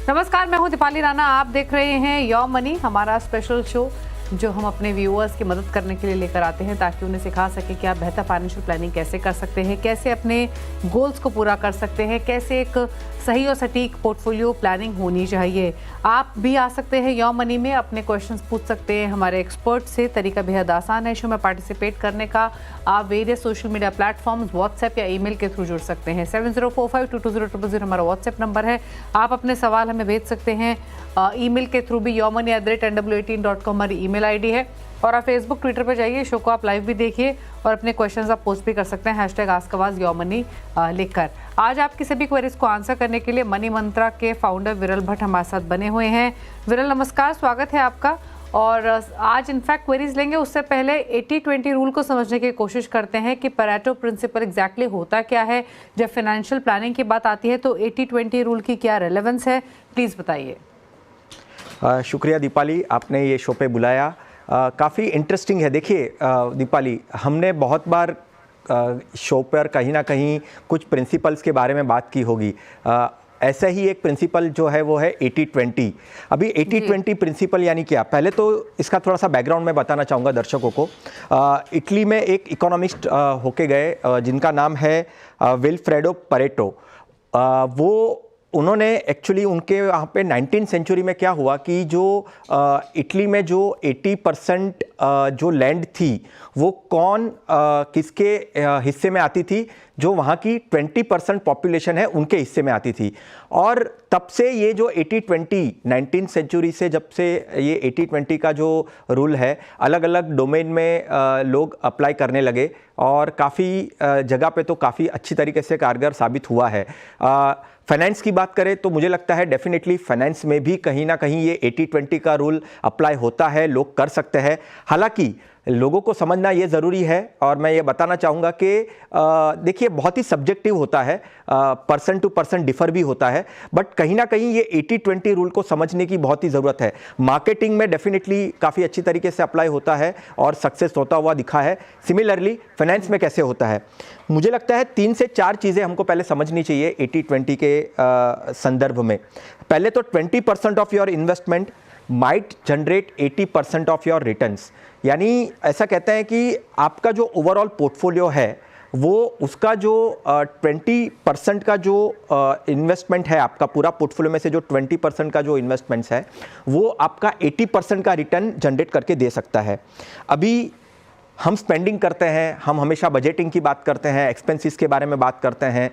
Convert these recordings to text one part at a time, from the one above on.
नमस्कार, मैं हूं दीपाली राणा। आप देख रहे हैं योर मनी, हमारा स्पेशल शो जो हम अपने व्यूअर्स की मदद करने के लिए लेकर आते हैं ताकि उन्हें सिखा सके कि आप बेहतर फाइनेंशियल प्लानिंग कैसे कर सकते हैं, कैसे अपने गोल्स को पूरा कर सकते हैं, कैसे एक सही और सटीक पोर्टफोलियो प्लानिंग होनी चाहिए। आप भी आ सकते हैं योर मनी में, अपने क्वेश्चंस पूछ सकते हैं हमारे एक्सपर्ट से। तरीका बेहद आसान है शो में पार्टिसिपेट करने का। आप various social media platforms, WhatsApp या ईमेल के थ्रू जुड़ सकते हैं। 7045220000 हमारा व्हाट्सएप नंबर है। आप अपने सवाल हमें भेज सकते हैं ईमेल के थ्रू भी। yourmoney@nw18.com हमारी ईमेल आईडी है। और आप फेसबुक, ट्विटर पर जाइए, शो को आप लाइव भी देखिए और अपने क्वेश्चंस आप पोस्ट भी कर सकते हैं #AskAwaz योरमनी लिखकर। आज आपकी सभी क्वेरीज को आंसर करने के लिए मनी मंत्रा के फाउंडर विरल भट्ट हमारे साथ बने हुए हैं। विरल नमस्कार, स्वागत है आपका। और आज इनफैक्ट क्वेरीज लेंगे, उससे पहले 80-20 रूल को समझने की कोशिश करते हैं कि पैरेटो प्रिंसिपल एग्जैक्टली होता क्या है। जब फाइनेंशियल प्लानिंग की बात आती है तो 80-20 रूल की क्या रेलेवेंस है, प्लीज़ बताइए। शुक्रिया दीपाली, आपने ये शो पे बुलाया। काफ़ी इंटरेस्टिंग है। देखिए दीपाली, हमने बहुत बार शो पर कहीं ना कहीं कुछ प्रिंसिपल्स के बारे में बात की होगी। ऐसा ही एक प्रिंसिपल जो है वो है 80-20। अभी 80-20 प्रिंसिपल यानी क्या, पहले तो इसका थोड़ा सा बैकग्राउंड मैं बताना चाहूँगा दर्शकों को। इटली में एक इकोनॉमिस्ट होके गए जिनका नाम है विल्फ्रेडो परेटो। वो उन्होंने एक्चुअली उनके वहाँ पे 19th सेंचुरी में क्या हुआ कि जो इटली में जो 80% जो लैंड थी वो कौन किसके हिस्से में आती थी, जो वहाँ की 20% पॉपुलेशन है उनके हिस्से में आती थी। और तब से ये जो 80-20 19th सेंचुरी से जब से ये 80-20 का जो रूल है अलग अलग डोमेन में लोग अप्लाई करने लगे और काफ़ी जगह पे तो काफ़ी अच्छी तरीके से कारगर साबित हुआ है। फाइनेंस की बात करें तो मुझे लगता है डेफिनेटली फाइनेंस में भी कहीं ना कहीं ये 80-20 का रूल अप्लाई होता है, लोग कर सकते हैं। हालांकि लोगों को समझना ये ज़रूरी है और मैं ये बताना चाहूँगा कि देखिए बहुत ही सब्जेक्टिव होता है, पर्सन टू पर्सन डिफर भी होता है, बट कहीं ना कहीं ये 80-20 रूल को समझने की बहुत ही ज़रूरत है। मार्केटिंग में डेफिनेटली काफ़ी अच्छी तरीके से अप्लाई होता है और सक्सेस होता हुआ दिखा है। सिमिलरली फाइनेंस में कैसे होता है, मुझे लगता है 3 से 4 चीज़ें हमको पहले समझनी चाहिए 80-20 के संदर्भ में। पहले तो 20% of your investment might generate 80% of your returns. यानी ऐसा कहते हैं कि आपका जो ओवरऑल पोर्टफोलियो है वो उसका जो 20% का जो इन्वेस्टमेंट है, आपका पूरा पोर्टफोलियो में से जो 20% का जो इन्वेस्टमेंट्स है वो आपका 80% का रिटर्न जनरेट करके दे सकता है। अभी हम स्पेंडिंग करते हैं, हम हमेशा बजटिंग की बात करते हैं, एक्सपेंसेस के बारे में बात करते हैं,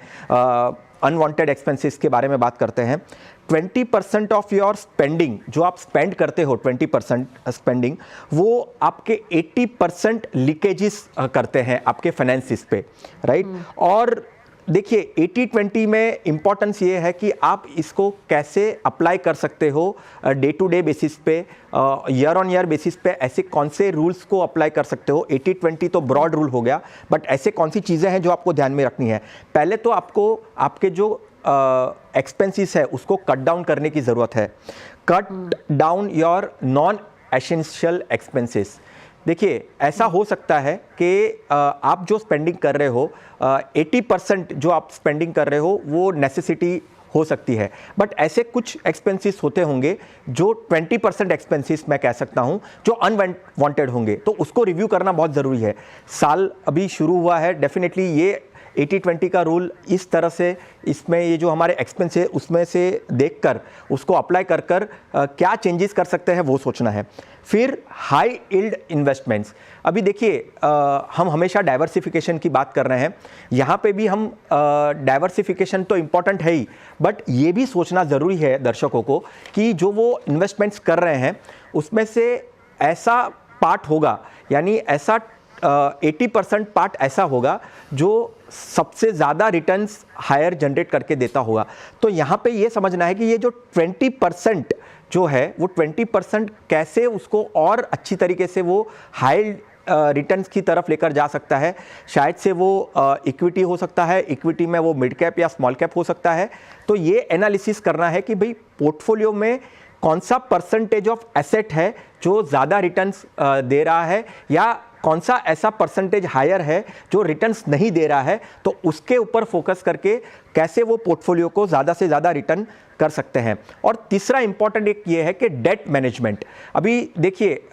अनवांटेड एक्सपेंसेस के बारे में बात करते हैं। 20% ऑफ योर स्पेंडिंग जो आप स्पेंड करते हो, 20% स्पेंडिंग, वो आपके 80% लीकेजेस करते हैं आपके फाइनेंसिस पे, राइट। और देखिए 80-20 में इंपॉर्टेंस ये है कि आप इसको कैसे अप्लाई कर सकते हो डे टू डे बेसिस पे, ईयर ऑन ईयर बेसिस पे। ऐसे कौन से रूल्स को अप्लाई कर सकते हो। 80-20 तो ब्रॉड रूल हो गया, बट ऐसे कौन सी चीज़ें हैं जो आपको ध्यान में रखनी है। पहले तो आपको आपके जो एक्सपेंसेस है उसको कट डाउन करने की ज़रूरत है। Cut down your non essential expenses. देखिए ऐसा हो सकता है कि आप जो स्पेंडिंग कर रहे हो 80% जो आप स्पेंडिंग कर रहे हो वो नेसेसिटी हो सकती है, बट ऐसे कुछ एक्सपेंसेस होते होंगे जो 20% एक्सपेंसेस मैं कह सकता हूं जो अनवांटेड होंगे, तो उसको रिव्यू करना बहुत ज़रूरी है। साल अभी शुरू हुआ है, डेफिनेटली ये 80-20 का रूल इस तरह से इसमें ये जो हमारे एक्सपेंस है उसमें से देखकर उसको अप्लाई कर क्या चेंजेस कर सकते हैं वो सोचना है। फिर हाई यील्ड इन्वेस्टमेंट्स। अभी देखिए हम हमेशा डाइवर्सिफिकेशन की बात कर रहे हैं, यहाँ पे भी हम डाइवर्सिफिकेशन तो इम्पॉर्टेंट है ही, बट ये भी सोचना ज़रूरी है दर्शकों को कि जो वो इन्वेस्टमेंट्स कर रहे हैं उसमें से ऐसा पार्ट होगा, यानी ऐसा 80% पार्ट ऐसा होगा जो सबसे ज़्यादा रिटर्न्स हायर जनरेट करके देता होगा। तो यहाँ पे ये समझना है कि ये जो 20% जो है वो 20% कैसे उसको और अच्छी तरीके से वो हाई रिटर्न्स की तरफ लेकर जा सकता है। शायद से वो इक्विटी हो सकता है, इक्विटी में वो मिड कैप या स्मॉल कैप हो सकता है। तो ये एनालिसिस करना है कि भाई पोर्टफोलियो में कौन सा परसेंटेज ऑफ एसेट है जो ज़्यादा रिटर्न्स दे रहा है, या कौन सा ऐसा परसेंटेज हायर है जो रिटर्न्स नहीं दे रहा है, तो उसके ऊपर फोकस करके कैसे वो पोर्टफोलियो को ज़्यादा से ज़्यादा रिटर्न कर सकते हैं। और तीसरा इंपॉर्टेंट एक ये है कि डेट मैनेजमेंट। अभी देखिए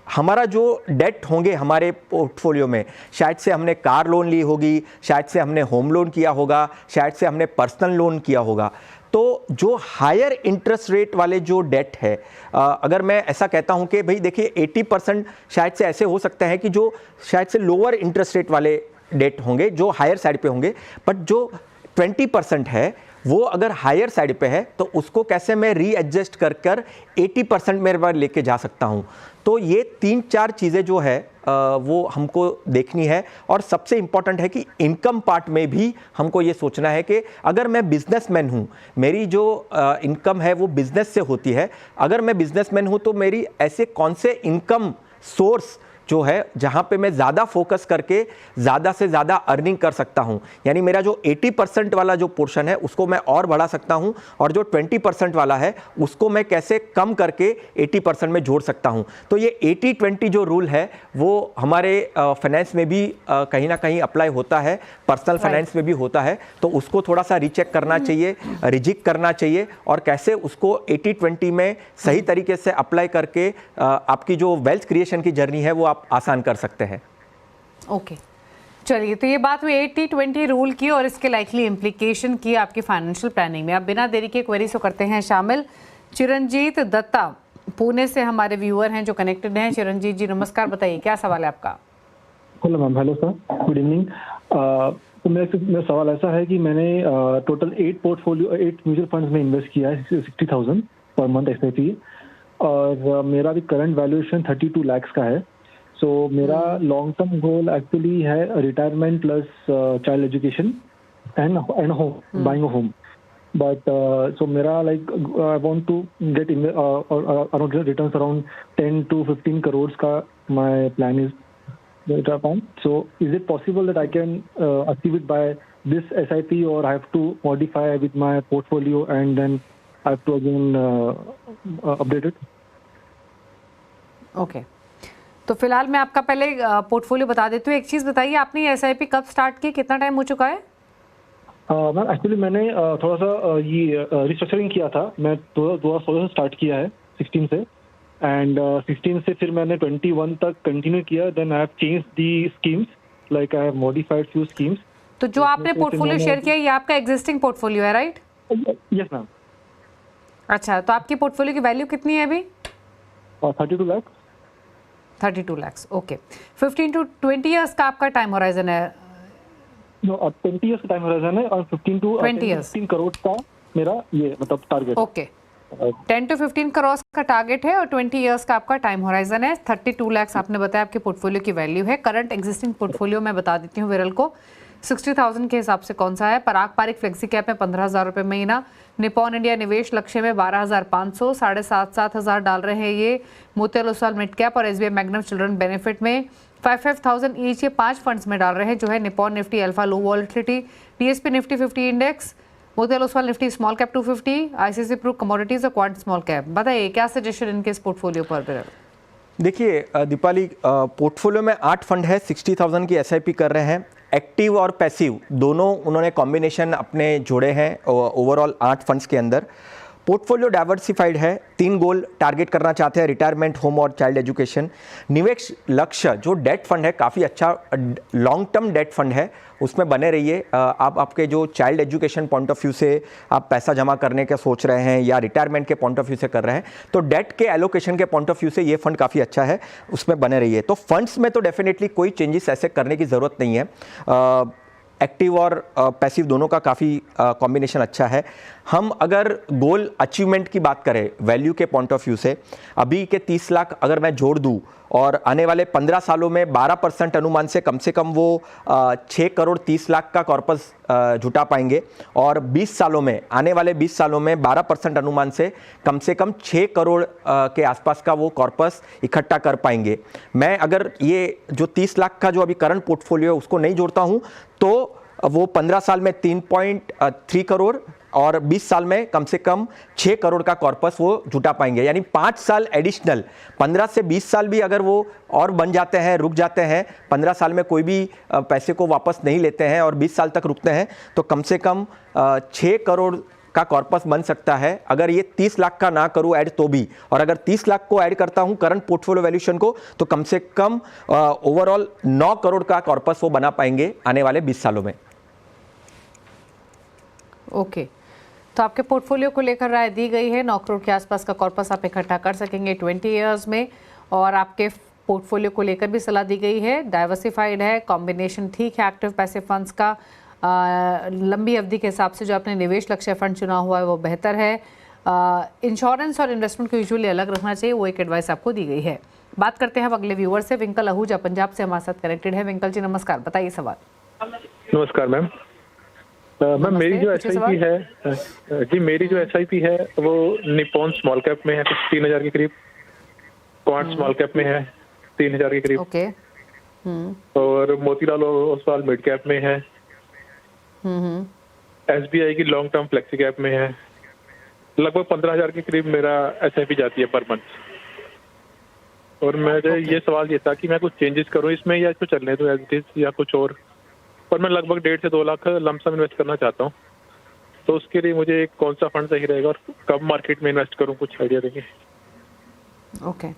हमारा जो डेट होंगे हमारे पोर्टफोलियो में, शायद से हमने कार लोन ली होगी, शायद से हमने होम लोन किया होगा, शायद से हमने पर्सनल लोन किया होगा। तो जो हायर इंटरेस्ट रेट वाले जो डेट है, अगर मैं ऐसा कहता हूं कि भाई देखिए 80% शायद से ऐसे हो सकते हैं कि जो शायद से लोअर इंटरेस्ट रेट वाले डेट होंगे जो हायर साइड पे होंगे, बट जो 20% है वो अगर हायर साइड पे है तो उसको कैसे मैं रीएडजस्ट कर कर 80% मेरे पास लेके जा सकता हूं। तो ये 3-4 चीज़ें जो है वो हमको देखनी है। और सबसे इम्पॉर्टेंट है कि इनकम पार्ट में भी हमको ये सोचना है कि अगर मैं बिजनेसमैन हूँ, मेरी जो इनकम है वो बिजनेस से होती है, अगर मैं बिजनेसमैन हूँ तो मेरी ऐसे कौन से इनकम सोर्स जो है जहाँ पे मैं ज़्यादा फोकस करके ज़्यादा से ज़्यादा अर्निंग कर सकता हूँ। यानी मेरा जो 80% वाला जो पोर्शन है उसको मैं और बढ़ा सकता हूँ, और जो 20% वाला है उसको मैं कैसे कम करके 80% में जोड़ सकता हूँ। तो ये 80-20 जो रूल है वो हमारे फाइनेंस में भी कहीं ना कहीं अप्लाई होता है, पर्सनल फाइनेंस में भी होता है। तो उसको थोड़ा सा रीचेक करना चाहिए, रिजिक करना चाहिए, और कैसे उसको 80-20 में सही तरीके से अप्लाई करके आपकी जो वेल्थ क्रिएशन की जर्नी है वो आप आसान कर सकते हैं। ओके, चलिए, तो ये बात हुई 80-20 रूल की और इसके लाइकली इम्प्लीकेशन की आपकी फाइनेंशियल प्लानिंग में। अब बिना देरी के क्वेरीज को करते हैं शामिल। चिरंजीत दत्ता पुणे से हमारे व्यूअर हैं जो कनेक्टेड हैं। चिरंजीत जी नमस्कार, बताइए क्या सवाल है आपका। Hello ma'am. Hello sir, good evening. तो मेरा सवाल ऐसा है कि मैंने टोटल 8 म्यूचुअल फंड्स में इन्वेस्ट किया है 60,000 पर मंथ SIP, और मेरा भी करंट वैल्यूएशन 32 lakhs का है। सो मेरा लॉन्ग टर्म गोल एक्चुअली है retirement plus child education and home, buying a home. But so मेरा like I want to get around returns around 10 to 15 crores का my plan is upon. So is it possible that I can achieve it by this SIP, or I have to modify with my portfolio and then I have to again update it? Okay, तो फिलहाल मैं आपका पहले portfolio बता देती हूँ। एक चीज़ बताइए, आपने ये SIP कब स्टार्ट की, कितना टाइम हो चुका है? मैम एक्चुअली मैंने थोड़ा सा ये रिस्ट्रक्चरिंग किया था। मैं 2016 से स्टार्ट किया है, 16 से, एंड 16 से फिर मैंने 21 तक कंटिन्यू किया। Then I have change the schemes, like I have modified few schemes. तो जो आपने पोर्टफोलियो शेयर किया ये आपका एग्जिस्टिंग पोर्टफोलियो है, राइट? Yes ma'am. अच्छा, तो आपकी पोर्टफोलियो की वैल्यू कितनी है अभी? 32 lakhs। 32 lakhs, okay. 15 to 20 years का आपका टाइम होराइजन है? नो, 20 ईयर्स का टाइम होराइजन है, और 15 to 15 करोड़ का मेरा ये मतलब टारगेट। ओके, 10 to 15 करोड़ का टारगेट है और 20 ईयर्स का आपका टाइम होराइजन है। 32 lakhs आपने बताया आपके पोर्टफोलियो की वैल्यू है। करंट एग्जिस्टिंग पोर्टफोलियो मैं बता देती हूँ विरल को, 60,000 के हिसाब से कौन सा है। पराग पारिक फ्लेक्सी कैप में 15,000 रुपये महीना, निपॉन इंडिया निवेश लक्ष्य में 12,500, 7,500 डाल रहे हैं ये। मोतीलाल ओसवाल मिड कैप और SBI मैग्नम चिल्ड्रन बेनिफिट में 5,000 ईच, ये 5 फंड्स में डाल रहे हैं, जो है Nippon Nifty alpha low volatility, TSP Nifty 50 index, Motilal Oswal Nifty small cap 250, ICICI Pru commodities और क्वांट स्मॉल कैप। बताइए क्या सजेशन इनके इस पोर्टफोलियो पर? देखिए दीपाली, पोर्टफोलियो में 8 फंड है, 60,000 की SIP कर रहे हैं। एक्टिव और पैसिव दोनों उन्होंने कॉम्बिनेशन अपने जोड़े हैं ओवरऑल 8 फंड्स के अंदर। पोर्टफोलियो डाइवर्सिफाइड है, 3 गोल टारगेट करना चाहते हैं, रिटायरमेंट, होम और चाइल्ड एजुकेशन। निवेश लक्ष्य जो डेट फंड है काफ़ी अच्छा लॉन्ग टर्म डेट फंड है, उसमें बने रहिए। आप आपके जो child education point of view से आप पैसा जमा करने का सोच रहे हैं या रिटायरमेंट के पॉइंट ऑफ व्यू से कर रहे हैं, तो डेट के एलोकेशन के पॉइंट ऑफ व्यू से ये फंड काफ़ी अच्छा है, उसमें बने रहिए। तो फंड्स में तो डेफिनेटली कोई चेंजेस ऐसे करने की ज़रूरत नहीं है। एक्टिव और पैसिव दोनों का काफ़ी कॉम्बिनेशन अच्छा है। हम अगर गोल अचीवमेंट की बात करें वैल्यू के पॉइंट ऑफ व्यू से, अभी के 30 लाख अगर मैं जोड़ दूं और आने वाले 15 सालों में 12% अनुमान से कम वो 6 करोड़ 30 लाख का कॉर्पस जुटा पाएंगे, और 20 सालों में, आने वाले 20 सालों में 12% अनुमान से कम 6 करोड़ के आसपास का वो कॉर्पस इकट्ठा कर पाएंगे। मैं अगर ये जो 30 लाख का जो अभी करंट पोर्टफोलियो है उसको नहीं जोड़ता हूँ तो वो 15 साल में 3.3 करोड़ और 20 साल में कम से कम 6 करोड़ का कॉर्पस वो जुटा पाएंगे। यानी 5 साल एडिशनल, 15 से 20 साल भी अगर वो और बन जाते हैं, रुक जाते हैं, 15 साल में कोई भी पैसे को वापस नहीं लेते हैं और 20 साल तक रुकते हैं, तो कम से कम 6 करोड़ का कॉर्पस बन सकता है। अगर ये 30 लाख का ना करूं ऐड तो भी, और अगर 30 लाख को ऐड करता हूं करंट पोर्टफोलियो वैल्यूएशन को, तो कम से कम ओवरऑल 9 करोड़ का कॉर्पस वो बना पाएंगे आने वाले 20 सालों में। ओके, तो आपके पोर्टफोलियो को लेकर राय दी गई है। 9 करोड़ के आसपास का कॉर्पस आप इकट्ठा कर सकेंगे 20 इयर्स में, और आपके पोर्टफोलियो को लेकर भी सलाह दी गई है। डाइवर्सिफाइड है, कॉम्बिनेशन ठीक है एक्टिव पैसिव फंड्स का, लंबी अवधि के हिसाब से जो आपने निवेश लक्ष्य फंड चुना हुआ है वो बेहतर है। इंश्योरेंस और इन्वेस्टमेंट को यूजुअली अलग रखना चाहिए, वो एक एडवाइस आपको दी गई है। बात करते हैं अब अगले व्यूअर से। विंकल आहूजा पंजाब से हमारे साथ कनेक्टेड है। विंकल जी नमस्कार, बताइए सवाल। नमस्कार मैम। मैम मेरी जो SIP है जी, मेरी जो SIP है वो निपॉन स्मॉल कैप में है, कुछ 3000 के करीब। क्वांट स्मॉल कैप में है 3000 के करीब। ओके। और मोतीलाल ओसवाल मिड कैप में है। SBI की लॉन्ग टर्म फ्लेक्सी कैप में है। लगभग 15,000 के करीब मेरा SIP जाती है पर मंथ। और मेरे ये सवाल ये था कि मैं कुछ चेंजेस करूं इसमें या इसको चलने दूं एज इट इज या कुछ और मैं लगभग 1.5 से 2 लाख लमसम इन्वेस्ट करना चाहता हूं, तो उसके लिए मुझे कौन सा फंड सही रहेगा और कब मार्केट में इन्वेस्ट करूं, कुछ आइडिया देंगे। ओके,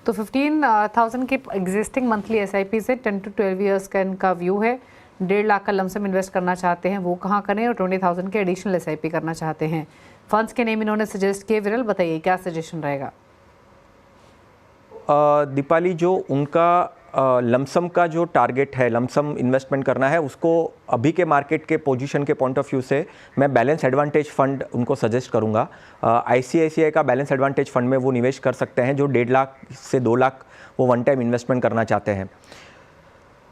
तो 15,000 के एग्जिस्टिंग मंथली SIP से 10 to 12 ईयर्स का इनका व्यू है। 1.5 लाख का लमसम इन्वेस्ट करना चाहते हैं, वो कहाँ करें, और 20,000 के एडिशनल SIP करना चाहते हैं। फंड्स के नेम इन्होंने सजेस्ट किए। विरल बताइए क्या सजेशन रहेगा। दीपाली, जो उनका लमसम का जो टारगेट है, लमसम इन्वेस्टमेंट करना है, उसको अभी के मार्केट के पोजीशन के पॉइंट ऑफ व्यू से मैं बैलेंस एडवांटेज फंड उनको सजेस्ट करूंगा। ICICI का बैलेंस एडवांटेज फंड में वो निवेश कर सकते हैं, जो 1.5 लाख से 2 लाख वो वन टाइम इन्वेस्टमेंट करना चाहते हैं।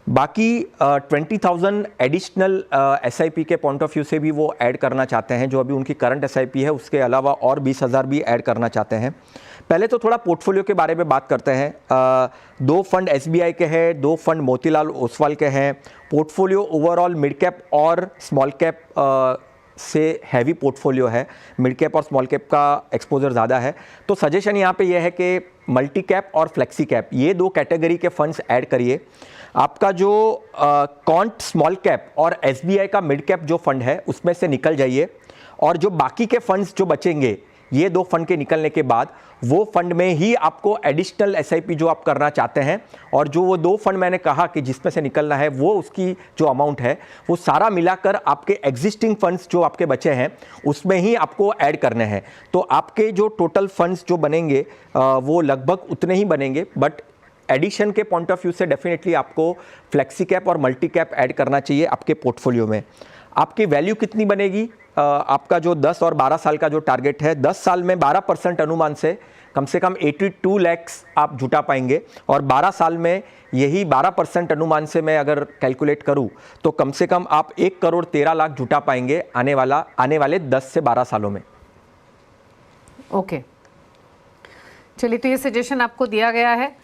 बाकी 20,000 एडिशनल SIP के पॉइंट ऑफ व्यू से भी वो ऐड करना चाहते हैं, जो अभी उनकी करंट SIP है उसके अलावा और 20,000 भी ऐड करना चाहते हैं। पहले तो थोड़ा पोर्टफोलियो के बारे में बात करते हैं। 2 फंड SBI के हैं, 2 फंड मोतीलाल ओसवाल के हैं। पोर्टफोलियो ओवरऑल मिड कैप और स्मॉल कैप से हैवी पोर्टफोलियो है, मिड कैप और स्मॉल कैप का एक्सपोजर ज़्यादा है। तो सजेशन यहाँ पे ये है कि मल्टी कैप और फ्लेक्सी कैप, ये 2 कैटेगरी के फंड्स ऐड करिए। आपका जो क्वांट स्मॉल कैप और SBI का मिड कैप जो फंड है उसमें से निकल जाइए, और जो बाकी के फंड्स जो बचेंगे, ये 2 फंड के निकलने के बाद वो फंड में ही आपको एडिशनल SIP जो आप करना चाहते हैं, और जो वो 2 फंड मैंने कहा कि जिसमें से निकलना है, वो उसकी जो अमाउंट है वो सारा मिलाकर आपके एग्जिस्टिंग फंड्स जो आपके बचे हैं उसमें ही आपको ऐड करने हैं। तो आपके जो टोटल फंड्स जो बनेंगे वो लगभग उतने ही बनेंगे, बट एडिशन के पॉइंट ऑफ व्यू से डेफिनेटली आपको फ्लेक्सी कैप और मल्टी कैप ऐड करना चाहिए आपके पोर्टफोलियो में। आपकी वैल्यू कितनी बनेगी? आपका जो 10 और 12 साल का जो टारगेट है, 10 साल में 12% अनुमान से कम 82 लाख आप जुटा पाएंगे, और 12 साल में यही 12% अनुमान से मैं अगर कैलकुलेट करूं तो कम से कम आप 1 करोड़ 13 लाख जुटा पाएंगे आने वाले 10 से 12 सालों में। ओके, चलिए, तो ये सजेशन आपको दिया गया है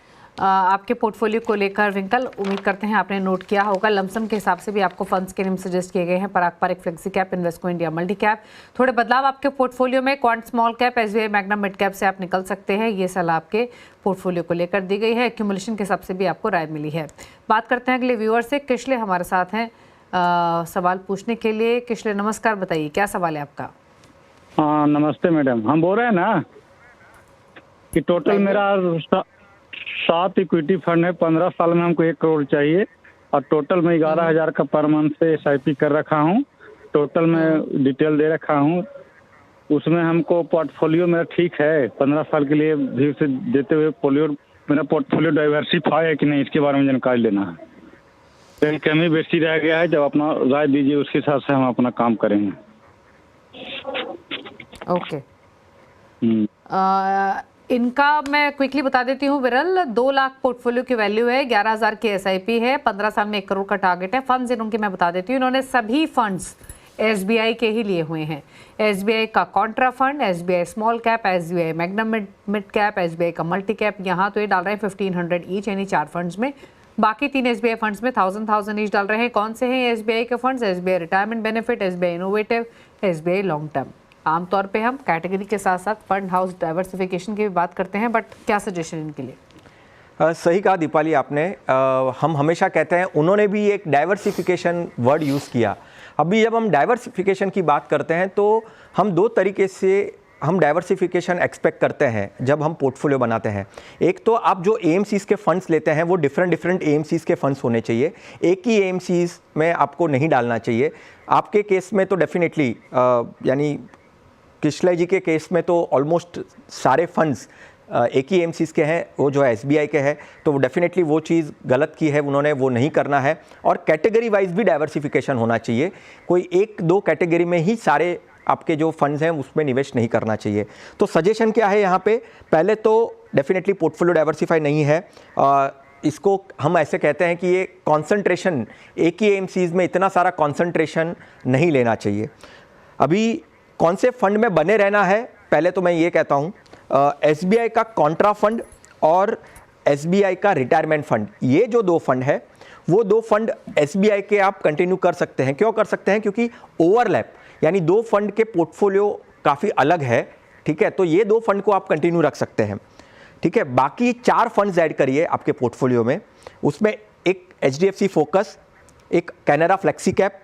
आपके पोर्टफोलियो को लेकर। विंकल, उम्मीद करते हैं आपने नोट किया होगा। लमसम के हिसाब से भी आपको फंड्स के नेम सजेस्ट किए गए हैं। Parag Parikh flexi cap, Invesco India multi cap. थोड़े बदलाव आपके पोर्टफोलियो में, Quant small cap, SBI Magnum mid cap से आप निकल सकते हैं। ये सलाह आपके पोर्टफोलियो को लेकर दी गई है। एक्यूमुलेशन के हिसाब से भी आपको राय मिली है। बात करते हैं अगले व्यूअर से। किशले हमारे साथ हैं सवाल पूछने के लिए। किशले नमस्कार, बताइए क्या सवाल है आपका। हाँ नमस्ते मैडम, हम बोल रहे हैं ना कि टोटल मेरा 7 इक्विटी फंड है। 15 साल में हमको 1 करोड़ चाहिए, और टोटल मैं 11,000 का पर मंथ से SIP कर रखा हूँ। टोटल मैं डिटेल दे रखा हूँ, उसमें हमको पोर्टफोलियो मेरा ठीक है 15 साल के लिए भी से देते हुए मेरा पोर्टफोलियो डाइवर्सिफाई है कि नहीं, इसके बारे में जानकारी लेना है। कहीं कमी बेसी रह गया है, जब अपना राय दीजिए उसके हिसाब से हम अपना काम करेंगे। ओके, इनका मैं क्विकली बता देती हूँ विरल। 2 लाख पोर्टफोलियो की वैल्यू है, 11,000 की SIP है, 15 साल में 1 करोड़ का टारगेट है। फंड्स इनके मैं बता देती हूँ, इन्होंने सभी फंड्स SBI के ही लिए हुए हैं। SBI का Contra fund, SBI small cap, SBI Magnum mid cap, SBI का मल्टी कैप। यहाँ तो ये डाल रहे हैं 1500 ईच, यानी 4 फंड्स में। बाकी 3 SBI फंड्स में 1000 ईच डाल रहे हैं। कौन से हैं SBI के funds? SBI retirement benefit, SBI innovative, SBI long term. आमतौर पे हम कैटेगरी के साथ साथ फंड हाउस डाइवर्सिफिकेशन की भी बात करते हैं, बट क्या सजेशन इनके लिए? सही कहा दीपाली आपने। हम हमेशा कहते हैं, उन्होंने भी एक डाइवर्सिफिकेशन वर्ड यूज़ किया। अभी जब हम डाइवर्सिफिकेशन की बात करते हैं तो हम दो तरीके से हम डाइवर्सिफिकेशन एक्सपेक्ट करते हैं जब हम पोर्टफोलियो बनाते हैं। एक तो आप जो AMCs के फंड्स लेते हैं वो डिफरेंट AMCs के फंड्स होने चाहिए, एक ही AMCs में आपको नहीं डालना चाहिए। आपके केस में तो डेफिनेटली यानी किशले जी के केस में तो ऑलमोस्ट सारे फंड्स एक ही AMCs के हैं, वो जो है SBI के हैं, तो डेफिनेटली वो चीज़ गलत की है उन्होंने, वो नहीं करना है। और कैटेगरी वाइज भी डाइवर्सिफिकेशन होना चाहिए, कोई एक दो कैटेगरी में ही सारे आपके जो फंड्स हैं उसमें निवेश नहीं करना चाहिए। तो सजेशन क्या है यहाँ पे? पहले तो डेफिनेटली पोर्टफोलियो डाइवर्सिफाई नहीं है, इसको हम ऐसे कहते हैं कि ये कॉन्सेंट्रेशन, एक ही AMCs में इतना सारा कॉन्सेंट्रेशन नहीं लेना चाहिए। अभी कौन से फंड में बने रहना है? पहले तो मैं ये कहता हूँ SBI का कॉन्ट्रा फंड और SBI का रिटायरमेंट फंड, ये जो दो फंड है वो दो फंड SBI के आप कंटिन्यू कर सकते हैं। क्यों कर सकते हैं? क्योंकि ओवरलैप, यानी दो फंड के पोर्टफोलियो काफ़ी अलग है, ठीक है, तो ये दो फंड को आप कंटिन्यू रख सकते हैं, ठीक है। बाकी 4 फंड्स ऐड करिए आपके पोर्टफोलियो में, उसमें एक HDFC फोकस, एक कैनरा फ्लेक्सी कैप,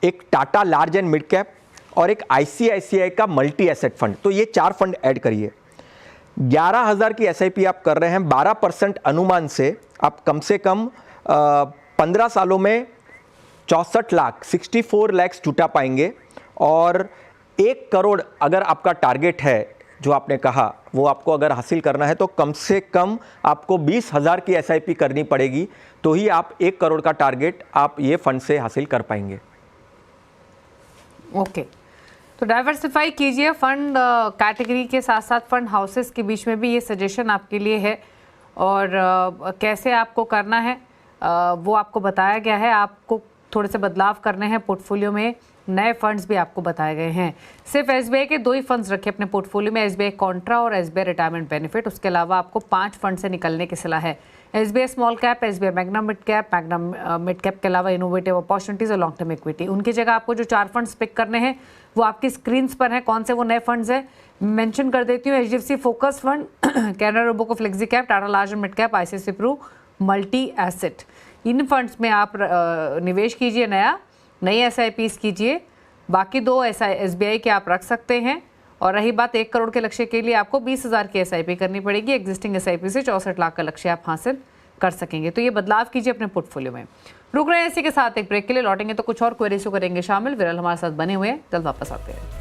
एक Tata large and mid cap और एक ICICI का मल्टी एसेट फंड। तो ये 4 फंड ऐड करिए। 11,000 की SIP आप कर रहे हैं, 12% अनुमान से आप कम से कम 15 सालों में 64 लाख 64 लाख जुटा पाएंगे। और 1 करोड़ अगर आपका टारगेट है, जो आपने कहा, वो आपको अगर हासिल करना है तो कम से कम आपको 20,000 की SIP करनी पड़ेगी, तो ही आप 1 करोड़ का टारगेट आप ये फंड से हासिल कर पाएंगे। ओके, तो डाइवर्सिफाई कीजिए फंड कैटेगरी के साथ साथ फंड हाउसेस के बीच में भी, ये सजेशन आपके लिए है। और कैसे आपको करना है वो आपको बताया गया है। आपको थोड़े से बदलाव करने हैं पोर्टफोलियो में, नए फंड्स भी आपको बताए गए हैं। सिर्फ SBI के 2 ही फंड्स रखे अपने पोर्टफोलियो में, SBI कॉन्ट्रा और SBI रिटायरमेंट बेनिफिट। उसके अलावा आपको 5 फंड से निकलने की सलाह है। SBI small cap, SBI Magnum mid cap, magnum mid cap के अलावा इनोवेटिव अपॉर्चुनिटीज और लॉन्ग टर्म इक्विटी। उनकी जगह आपको जो 4 फंड्स पिक करने हैं वो आपकी स्क्रीन्स पर हैं। कौन से वो नए फंड्स हैं मेंशन कर देती हूँ। HDFC focus fund, Canara Robeco flexi cap, Tata large and mid cap, ICICI Pru multi asset. इन फंड्स में आप निवेश कीजिए, नई SIPs कीजिए। बाकी 2 SBI के आप रख सकते हैं। और रही बात 1 करोड़ के लक्ष्य के लिए आपको 20,000 की SIP करनी पड़ेगी। एग्जिस्टिंग SIP से 64 लाख का लक्ष्य आप हासिल कर सकेंगे। तो ये बदलाव कीजिए अपने पोर्टफोलियो में। रुक रहे हैं इसी के साथ एक ब्रेक के लिए, लौटेंगे तो कुछ और क्वेरीज को करेंगे शामिल। विरल हमारे साथ बने हुए हैं, जल्द वापस आते हैं।